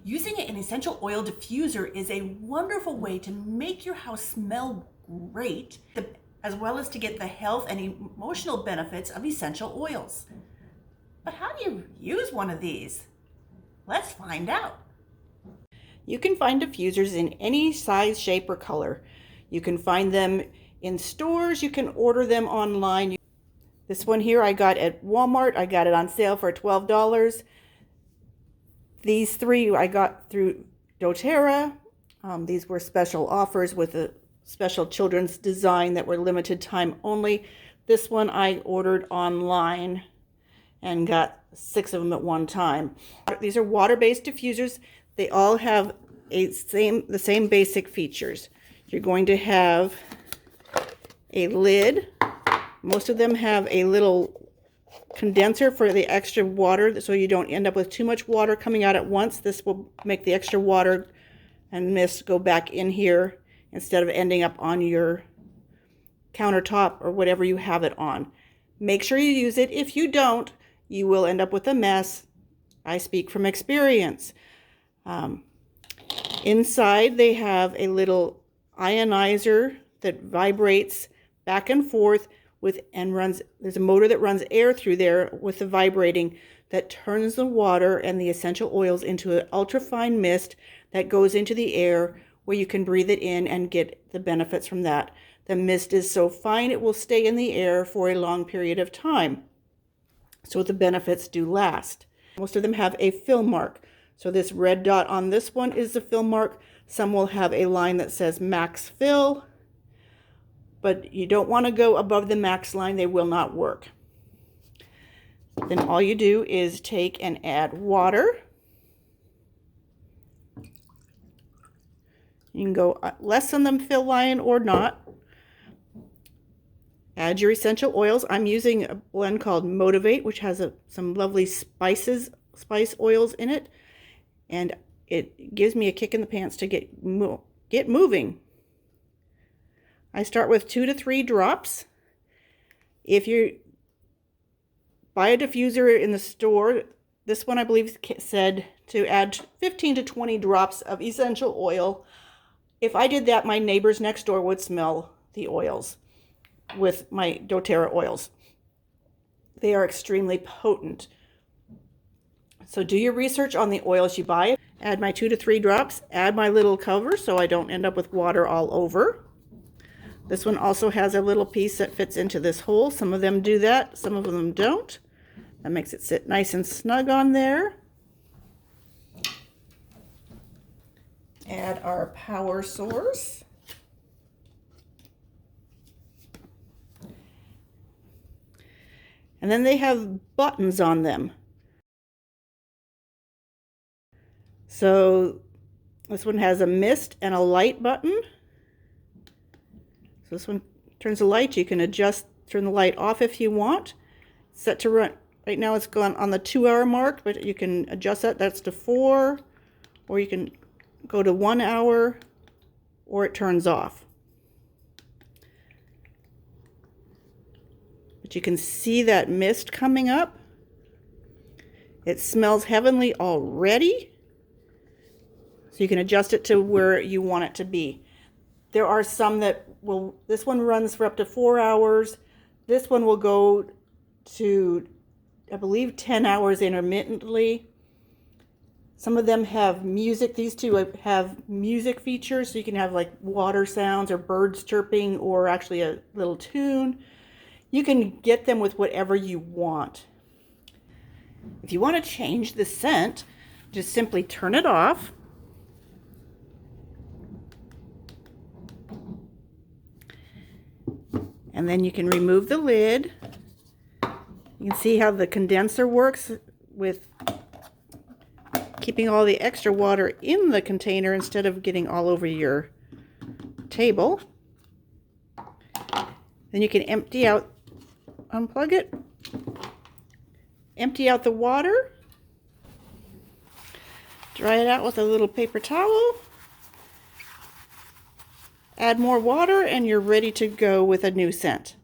Using an essential oil diffuser is a wonderful way to make your house smell great, as well as to get the health and emotional benefits of essential oils. But how do you use one of these? Let's find out. You can find diffusers in any size, shape, or color. You can find them in stores. You can order them online. This one here I got at Walmart. I got it on sale for $12. These three I got through doTERRA. These were special offers with a special children's design that were limited time only. This one I ordered online and got 6 of them at one time. These are water-based diffusers. They all have the same basic features. You're going to have a lid. Most of them have a little condenser for the extra water, so you don't end up with too much water coming out at once. This will make the extra water and mist go back in here instead of ending up on your countertop or whatever you have it on. Make sure you use it. If you don't, you will end up with a mess. I speak from experience. Inside they have a little ionizer that vibrates back and forth there's a motor that runs air through there with the vibrating that turns the water and the essential oils into an ultrafine mist that goes into the air where you can breathe it in and get the benefits from that. The mist is so fine it will stay in the air for a long period of time. So the benefits do last. Most of them have a fill mark. So this red dot on this one is the fill mark. Some will have a line that says max fill, but you don't want to go above the max line. They will not work. Then all you do is take and add water. You can go less than the fill line or not. Add your essential oils. I'm using a blend called Motivate, which has some lovely spice oils in it, and it gives me a kick in the pants to get moving. I start with 2 to 3 drops. If you buy a diffuser in the store, this one I believe said to add 15 to 20 drops of essential oil. If I did that, my neighbors next door would smell the oils with my doTERRA oils. They are extremely potent. So do your research on the oils you buy. Add my 2 to 3 drops. Add my little cover so I don't end up with water all over. This one also has a little piece that fits into this hole. Some of them do that, some of them don't. That makes it sit nice and snug on there. Add our power source. And then they have buttons on them. So this one has a mist and a light button. So this one turns the light. You can turn the light off if you want. Set to run. Right now it's gone on the 2-hour mark, but you can adjust that. That's to 4, or you can go to 1 hour, or it turns off. But you can see that mist coming up. It smells heavenly already. So you can adjust it to where you want it to be. There are some that this one runs for up to 4 hours. This one will go to, I believe, 10 hours intermittently. Some of them have music. These two have music features, so you can have like water sounds or birds chirping or actually a little tune. You can get them with whatever you want. If you want to change the scent, just simply turn it off. And then you can remove the lid. You can see how the condenser works with keeping all the extra water in the container instead of getting all over your table. Then you can unplug it, empty out the water, dry it out with a little paper towel, add more water, and you're ready to go with a new scent.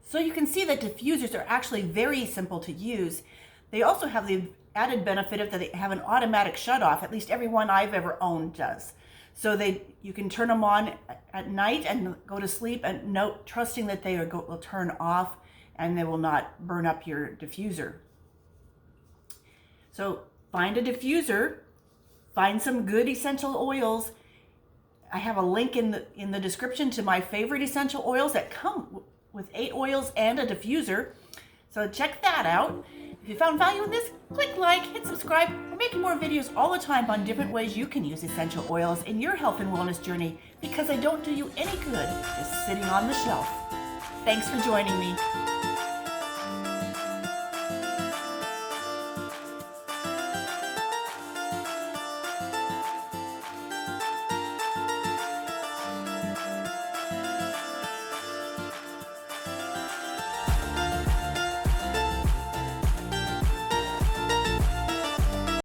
So you can see that diffusers are actually very simple to use. They also have the added benefit of that they have an automatic shut off. At least every one I've ever owned does. So you can turn them on at night and go to sleep, and trusting that they will turn off and they will not burn up your diffuser. So find a diffuser, find some good essential oils. I have a link in the description to my favorite essential oils that come with 8 oils and a diffuser. So check that out. If you found value in this, click like, hit subscribe. We're making more videos all the time on different ways you can use essential oils in your health and wellness journey, because they don't do you any good just sitting on the shelf. Thanks for joining me.